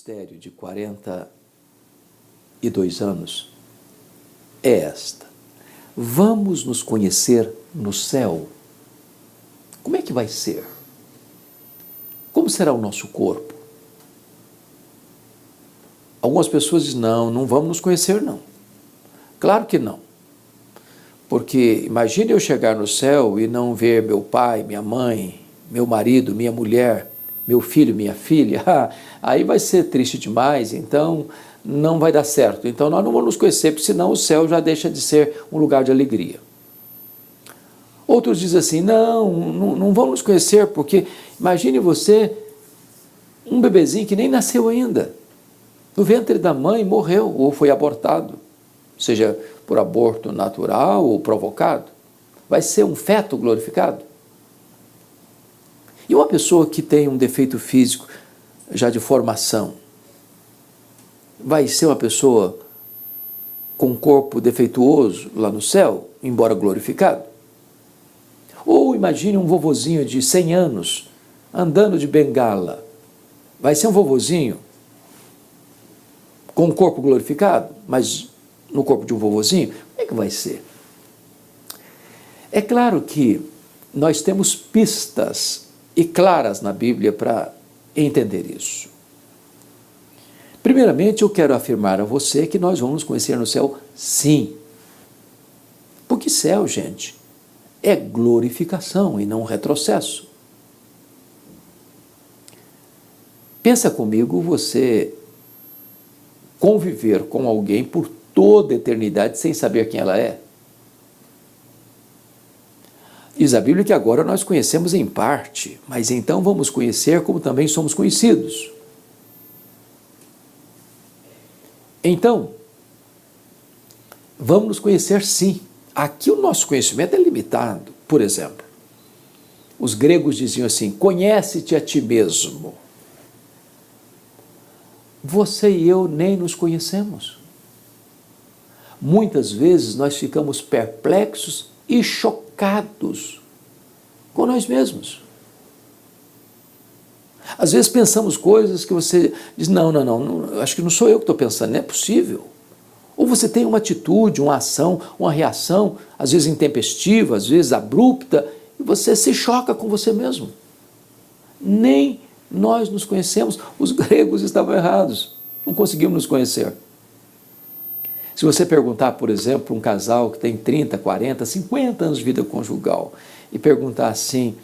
ministério de 42 anos é esta: vamos nos conhecer no céu. Como é que vai ser? Como será o nosso corpo? Algumas pessoas dizem, não vamos nos conhecer não. Claro que não. Porque imagine eu chegar no céu e não ver meu pai, minha mãe, meu marido, minha mulher, meu filho, minha filha. Aí vai ser triste demais, então não vai dar certo. Então nós não vamos nos conhecer, porque senão o céu já deixa de ser um lugar de alegria. Outros dizem assim, não vamos nos conhecer, porque imagine você, um bebezinho que nem nasceu ainda. No ventre da mãe morreu ou foi abortado, seja por aborto natural ou provocado. Vai ser um feto glorificado. E uma pessoa que tem um defeito físico já de formação, vai ser uma pessoa com um corpo defeituoso lá no céu, embora glorificado? Ou imagine um vovozinho de 100 anos andando de bengala. Vai ser um vovozinho com um corpo glorificado, mas no corpo de um vovozinho? Como é que vai ser? É claro que nós temos pistas e claras na Bíblia para entender isso. Primeiramente, eu quero afirmar a você que nós vamos nos conhecer no céu, sim. Porque céu, gente, é glorificação e não retrocesso. Pensa comigo, você conviver com alguém por toda a eternidade sem saber quem ela é. Diz a Bíblia que agora nós conhecemos em parte, mas então vamos conhecer como também somos conhecidos. Então, vamos nos conhecer sim. Aqui o nosso conhecimento é limitado. Por exemplo, os gregos diziam assim, conhece-te a ti mesmo. Você e eu nem nos conhecemos. Muitas vezes nós ficamos perplexos e chocados com nós mesmos. Às vezes pensamos coisas que você diz, não, acho que não sou eu que estou pensando, não é possível. Ou você tem uma atitude, uma ação, uma reação, às vezes intempestiva, às vezes abrupta, e você se choca com você mesmo. Nem nós nos conhecemos, os gregos estavam errados, não conseguimos nos conhecer. Se você perguntar, por exemplo, um casal que tem 30, 40, 50 anos de vida conjugal, e perguntar assim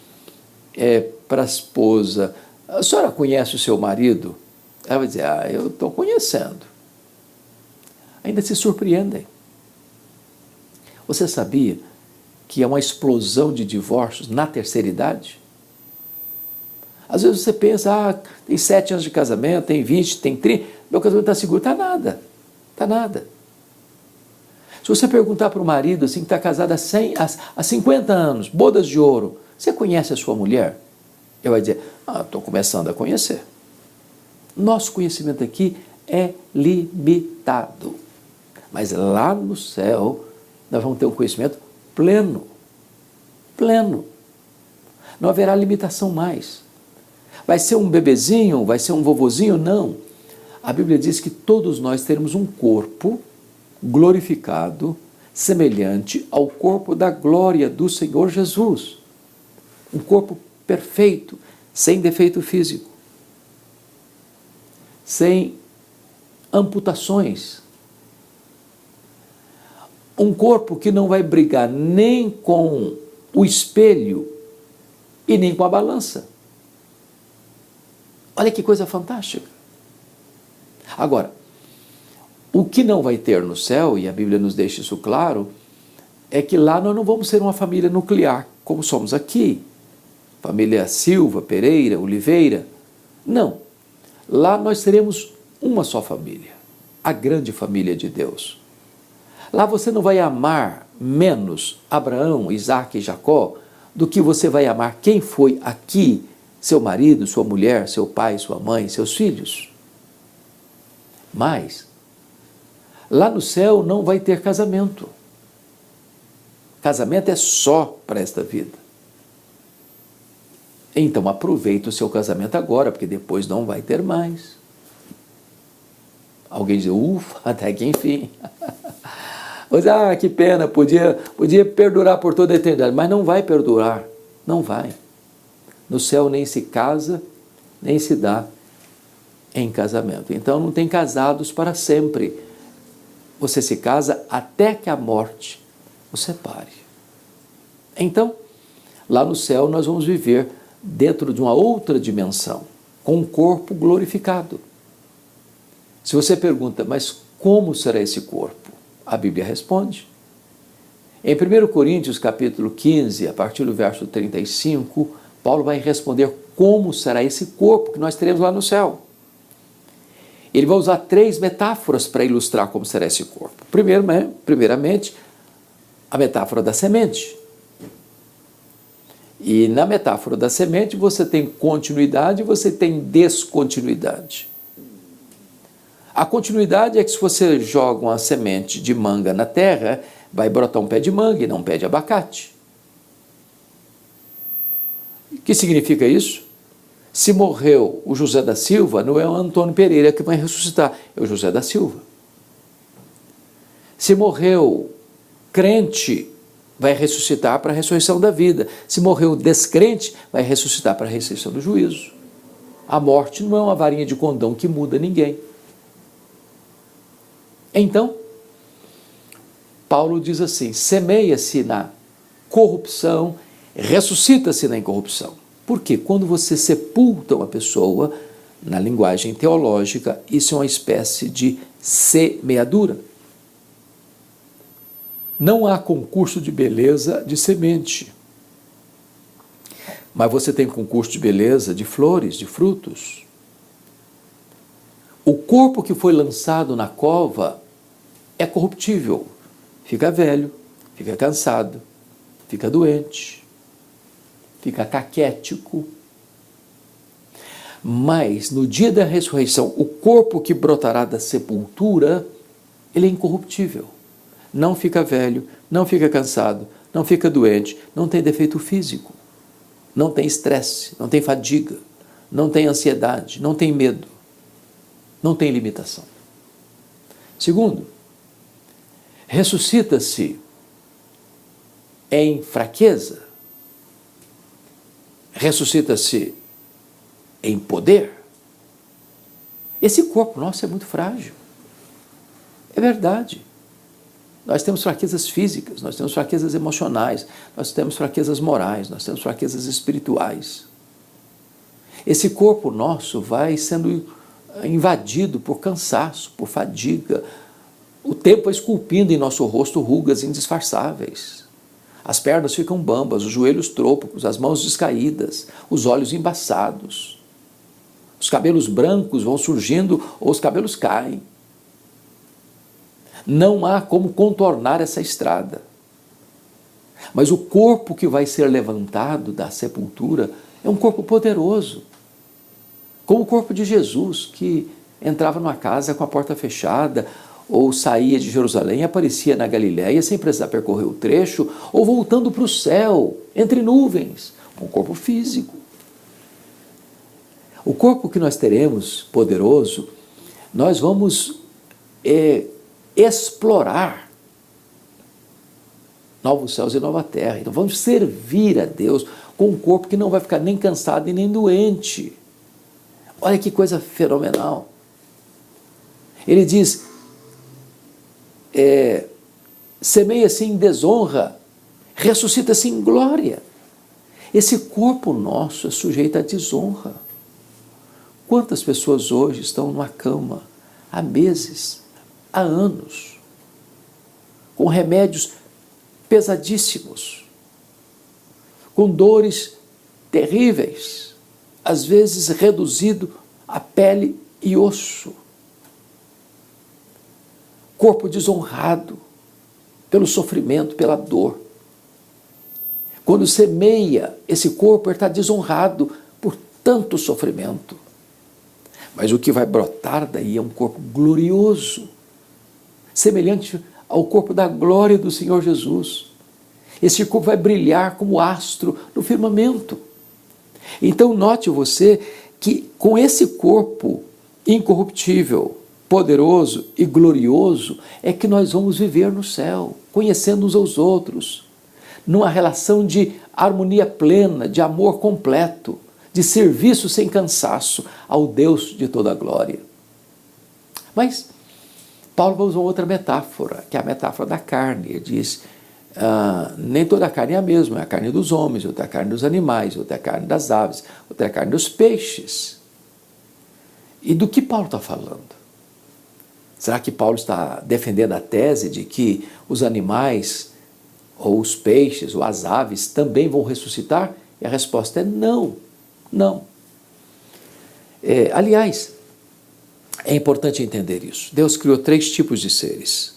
para a esposa, a senhora conhece o seu marido? Ela vai dizer, eu estou conhecendo. Ainda se surpreendem. Você sabia que é uma explosão de divórcios na terceira idade? Às vezes você pensa, tem 7 anos de casamento, tem 20, tem 30, meu casamento está seguro. Está nada, está nada. Se você perguntar para o marido assim, que está casado há 50 anos, bodas de ouro, você conhece a sua mulher? Ele vai dizer, estou começando a conhecer. Nosso conhecimento aqui é limitado. Mas lá no céu, nós vamos ter um conhecimento pleno. Pleno. Não haverá limitação mais. Vai ser um bebezinho? Vai ser um vovozinho? Não. A Bíblia diz que todos nós teremos um corpo glorificado, semelhante ao corpo da glória do Senhor Jesus. Um corpo perfeito, sem defeito físico, sem amputações. Um corpo que não vai brigar nem com o espelho e nem com a balança. Olha que coisa fantástica. Agora, o que não vai ter no céu, e a Bíblia nos deixa isso claro, é que lá nós não vamos ser uma família nuclear, como somos aqui. Família Silva, Pereira, Oliveira. Não. Lá nós seremos uma só família, a grande família de Deus. Lá você não vai amar menos Abraão, Isaque e Jacó do que você vai amar quem foi aqui, seu marido, sua mulher, seu pai, sua mãe, seus filhos. Mas lá no céu não vai ter casamento. Casamento é só para esta vida. Então aproveite o seu casamento agora, porque depois não vai ter mais. Alguém diz, ufa, até que enfim. Mas, que pena, podia perdurar por toda a eternidade, mas não vai perdurar, não vai. No céu nem se casa, nem se dá em casamento. Então não tem casados para sempre. Você se casa até que a morte o separe. Então, lá no céu nós vamos viver dentro de uma outra dimensão, com um corpo glorificado. Se você pergunta, mas como será esse corpo? A Bíblia responde. Em 1 Coríntios capítulo 15, a partir do verso 35, Paulo vai responder como será esse corpo que nós teremos lá no céu. Ele vai usar 3 metáforas para ilustrar como será esse corpo. Primeiramente, a metáfora da semente. E na metáfora da semente você tem continuidade e você tem descontinuidade. A continuidade é que se você joga uma semente de manga na terra, vai brotar um pé de manga e não um pé de abacate. O que significa isso? Se morreu o José da Silva, não é o Antônio Pereira que vai ressuscitar, é o José da Silva. Se morreu crente, vai ressuscitar para a ressurreição da vida. Se morreu descrente, vai ressuscitar para a ressurreição do juízo. A morte não é uma varinha de condão que muda ninguém. Então, Paulo diz assim, semeia-se na corrupção, ressuscita-se na incorrupção. Por quê? Quando você sepulta uma pessoa, na linguagem teológica, isso é uma espécie de semeadura. Não há concurso de beleza de semente, mas você tem concurso de beleza de flores, de frutos. O corpo que foi lançado na cova é corruptível, fica velho, fica cansado, fica doente, fica caquético. Mas no dia da ressurreição, o corpo que brotará da sepultura, ele é incorruptível. Não fica velho, não fica cansado, não fica doente, não tem defeito físico, não tem estresse, não tem fadiga, não tem ansiedade, não tem medo, não tem limitação. Segundo, ressuscita-se em fraqueza, ressuscita-se em poder. Esse corpo nosso é muito frágil. É verdade. Nós temos fraquezas físicas, nós temos fraquezas emocionais, nós temos fraquezas morais, nós temos fraquezas espirituais. Esse corpo nosso vai sendo invadido por cansaço, por fadiga. O tempo vai esculpindo em nosso rosto rugas indisfarçáveis. As pernas ficam bambas, os joelhos trôpegos, as mãos descaídas, os olhos embaçados. Os cabelos brancos vão surgindo ou os cabelos caem. Não há como contornar essa estrada. Mas o corpo que vai ser levantado da sepultura é um corpo poderoso, como o corpo de Jesus, que entrava numa casa com a porta fechada, ou saía de Jerusalém e aparecia na Galiléia sem precisar percorrer o trecho, ou voltando para o céu, entre nuvens, um corpo físico. O corpo que nós teremos, poderoso, nós vamos explorar novos céus e nova terra. Então vamos servir a Deus com um corpo que não vai ficar nem cansado e nem doente. Olha que coisa fenomenal. Ele diz, semeia-se em desonra, ressuscita-se em glória. Esse corpo nosso é sujeito à desonra. Quantas pessoas hoje estão numa cama há meses, há anos, com remédios pesadíssimos, com dores terríveis, às vezes reduzido a pele e osso. Corpo desonrado pelo sofrimento, pela dor. Quando semeia esse corpo, ele está desonrado por tanto sofrimento. Mas o que vai brotar daí é um corpo glorioso, semelhante ao corpo da glória do Senhor Jesus. Esse corpo vai brilhar como astro no firmamento. Então note você que com esse corpo incorruptível, poderoso e glorioso é que nós vamos viver no céu, conhecendo uns aos outros, numa relação de harmonia plena, de amor completo, de serviço sem cansaço ao Deus de toda a glória. Mas Paulo vai usar outra metáfora, que é a metáfora da carne. Ele diz, nem toda a carne é a mesma, é a carne dos homens, outra é a carne dos animais, outra é a carne das aves, outra é a carne dos peixes. E do que Paulo está falando? Será que Paulo está defendendo a tese de que os animais, ou os peixes, ou as aves também vão ressuscitar? E a resposta é não, não. Aliás, é importante entender isso. Deus criou 3 tipos de seres: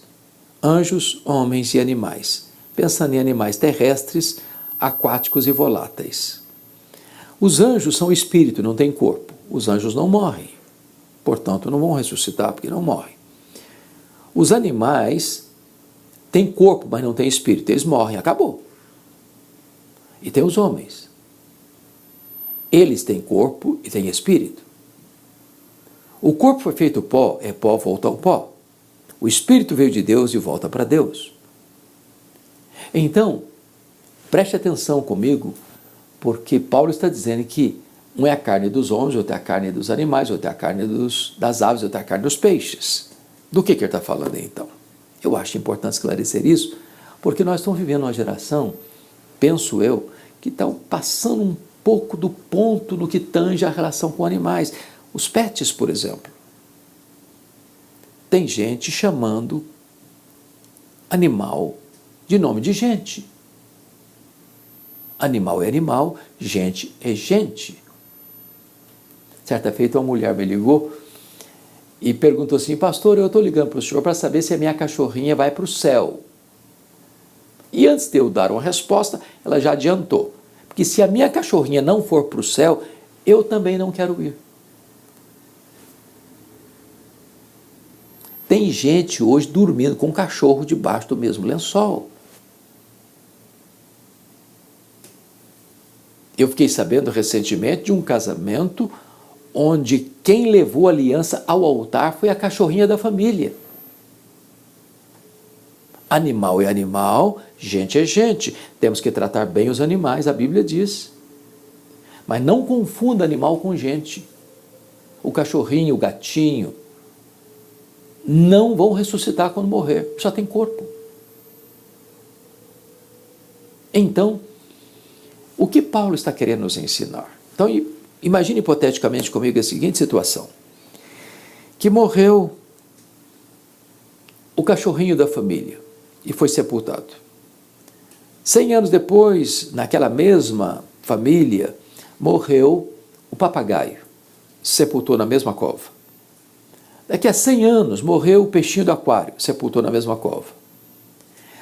anjos, homens e animais. Pensando em animais terrestres, aquáticos e voláteis. Os anjos são espírito, não têm corpo. Os anjos não morrem, portanto não vão ressuscitar porque não morrem. Os animais têm corpo, mas não têm espírito. Eles morrem, acabou. E tem os homens. Eles têm corpo e têm espírito. O corpo foi feito pó, é pó, volta ao pó. O espírito veio de Deus e volta para Deus. Então, preste atenção comigo, porque Paulo está dizendo que um é a carne dos homens, outro é a carne dos animais, outro é a carne das aves, outro é a carne dos peixes. Do que ele está falando aí, então? Eu acho importante esclarecer isso, porque nós estamos vivendo uma geração, penso eu, que está passando um pouco do ponto no que tange a relação com animais. Os pets, por exemplo. Tem gente chamando animal de nome de gente. Animal é animal, gente é gente. Certa feita uma mulher me ligou e perguntou assim: pastor, eu estou ligando para o senhor para saber se a minha cachorrinha vai para o céu. E antes de eu dar uma resposta, ela já adiantou. Porque se a minha cachorrinha não for para o céu, eu também não quero ir. Tem gente hoje dormindo com um cachorro debaixo do mesmo lençol. Eu fiquei sabendo recentemente de um casamento onde quem levou a aliança ao altar foi a cachorrinha da família. Animal é animal, gente é gente. Temos que tratar bem os animais, a Bíblia diz. Mas não confunda animal com gente. O cachorrinho, o gatinho, não vão ressuscitar quando morrer, só tem corpo. Então, o que Paulo está querendo nos ensinar? Então, imagine hipoteticamente comigo a seguinte situação: que morreu o cachorrinho da família e foi sepultado. 100 anos depois, naquela mesma família, morreu o papagaio, sepultou na mesma cova. Daqui a 100 anos morreu o peixinho do aquário, sepultou na mesma cova.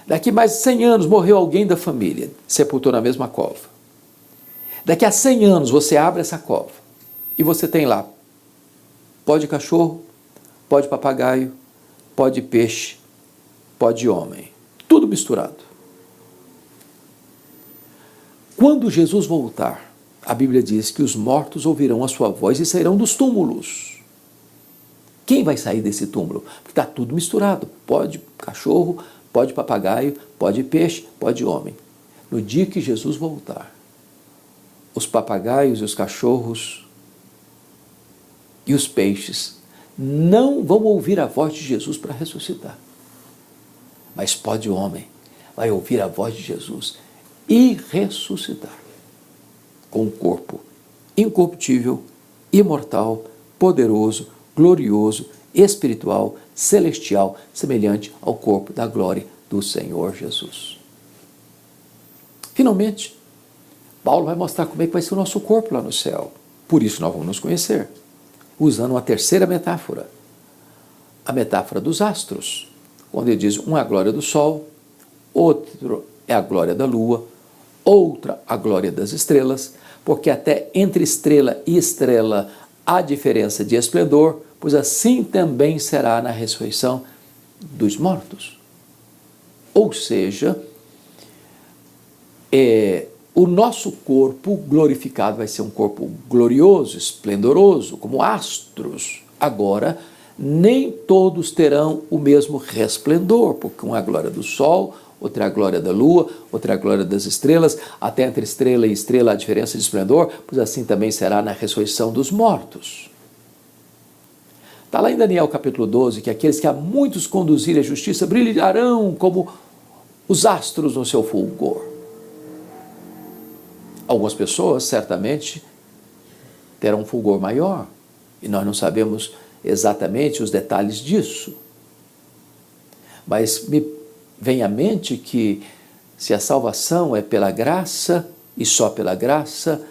Daqui mais 100 anos morreu alguém da família, sepultou na mesma cova. Daqui a 100 anos você abre essa cova e você tem lá pó de cachorro, pó de papagaio, pó de peixe, pó de homem, tudo misturado. Quando Jesus voltar, a Bíblia diz que os mortos ouvirão a sua voz e sairão dos túmulos. Quem vai sair desse túmulo? Porque está tudo misturado. Pó de cachorro, pó de papagaio, pó de peixe, pó de homem. No dia que Jesus voltar, os papagaios e os cachorros e os peixes não vão ouvir a voz de Jesus para ressuscitar. Mas pó de homem vai ouvir a voz de Jesus e ressuscitar com um corpo incorruptível, imortal, poderoso, glorioso, espiritual, celestial, semelhante ao corpo da glória do Senhor Jesus. Finalmente, Paulo vai mostrar como é que vai ser o nosso corpo lá no céu. Por isso nós vamos nos conhecer, usando uma terceira metáfora, a metáfora dos astros, quando ele diz: um é a glória do sol, outro é a glória da lua, outra a glória das estrelas, porque até entre estrela e estrela há diferença de esplendor, pois assim também será na ressurreição dos mortos. Ou seja, o nosso corpo glorificado vai ser um corpo glorioso, esplendoroso, como astros, agora nem todos terão o mesmo resplendor, porque uma é a glória do sol, outra é a glória da lua, outra é a glória das estrelas, até entre estrela e estrela a diferença de esplendor, pois assim também será na ressurreição dos mortos. Está lá em Daniel capítulo 12, que aqueles que a muitos conduzirem à justiça brilharão como os astros no seu fulgor. Algumas pessoas certamente terão um fulgor maior, e nós não sabemos exatamente os detalhes disso. Mas me vem à mente que se a salvação é pela graça e só pela graça,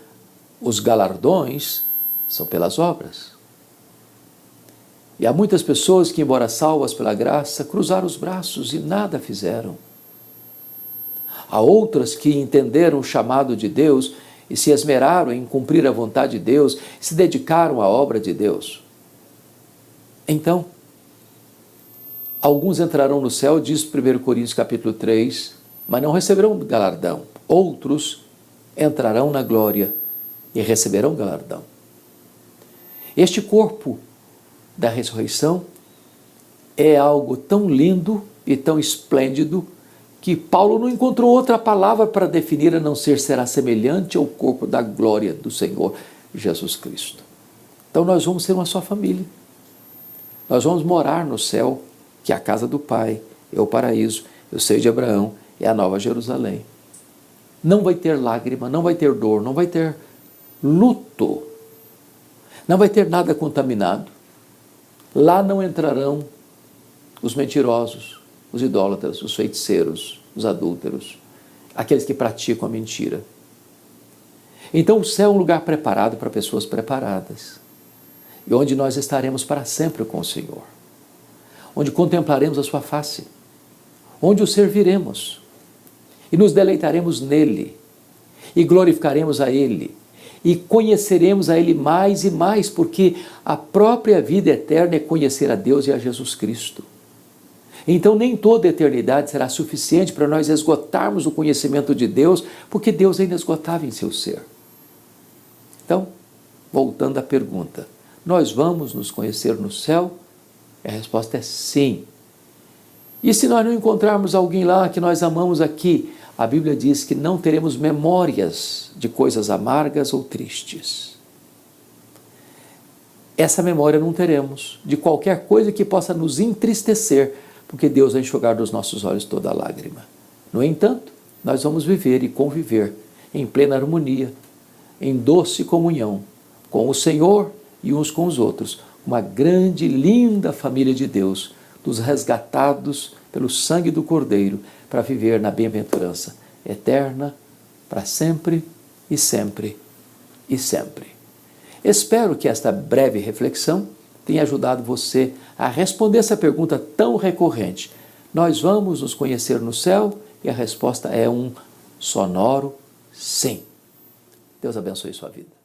os galardões são pelas obras. E há muitas pessoas que, embora salvas pela graça, cruzaram os braços e nada fizeram. Há outras que entenderam o chamado de Deus e se esmeraram em cumprir a vontade de Deus, se dedicaram à obra de Deus. Então, alguns entrarão no céu, diz 1 Coríntios capítulo 3, mas não receberão galardão. Outros entrarão na glória e receberão galardão. Este corpo da ressurreição é algo tão lindo e tão esplêndido que Paulo não encontrou outra palavra para definir a não ser será semelhante ao corpo da glória do Senhor Jesus Cristo. Então nós vamos ser uma só família. Nós vamos morar no céu, que é a casa do Pai, é o paraíso, é o seio de Abraão, é a nova Jerusalém. Não vai ter lágrima, não vai ter dor, não vai ter luto, não vai ter nada contaminado. Lá não entrarão os mentirosos, os idólatras, os feiticeiros, os adúlteros, aqueles que praticam a mentira. Então o céu é um lugar preparado para pessoas preparadas, e onde nós estaremos para sempre com o Senhor, onde contemplaremos a sua face, onde o serviremos, e nos deleitaremos nele, e glorificaremos a ele, e conheceremos a ele mais e mais, porque a própria vida eterna é conhecer a Deus e a Jesus Cristo. Então nem toda a eternidade será suficiente para nós esgotarmos o conhecimento de Deus, porque Deus é inesgotável em seu ser. Então, voltando à pergunta, nós vamos nos conhecer no céu? A resposta é sim. E se nós não encontrarmos alguém lá que nós amamos aqui, a Bíblia diz que não teremos memórias de coisas amargas ou tristes. Essa memória não teremos de qualquer coisa que possa nos entristecer, porque Deus vai enxugar dos nossos olhos toda lágrima. No entanto, nós vamos viver e conviver em plena harmonia, em doce comunhão com o Senhor e uns com os outros, uma grande e linda família de Deus, dos resgatados pelo sangue do Cordeiro, para viver na bem-aventurança eterna, para sempre e sempre e sempre. Espero que esta breve reflexão tenha ajudado você a responder essa pergunta tão recorrente. Nós vamos nos conhecer no céu? E a resposta é um sonoro sim. Deus abençoe sua vida.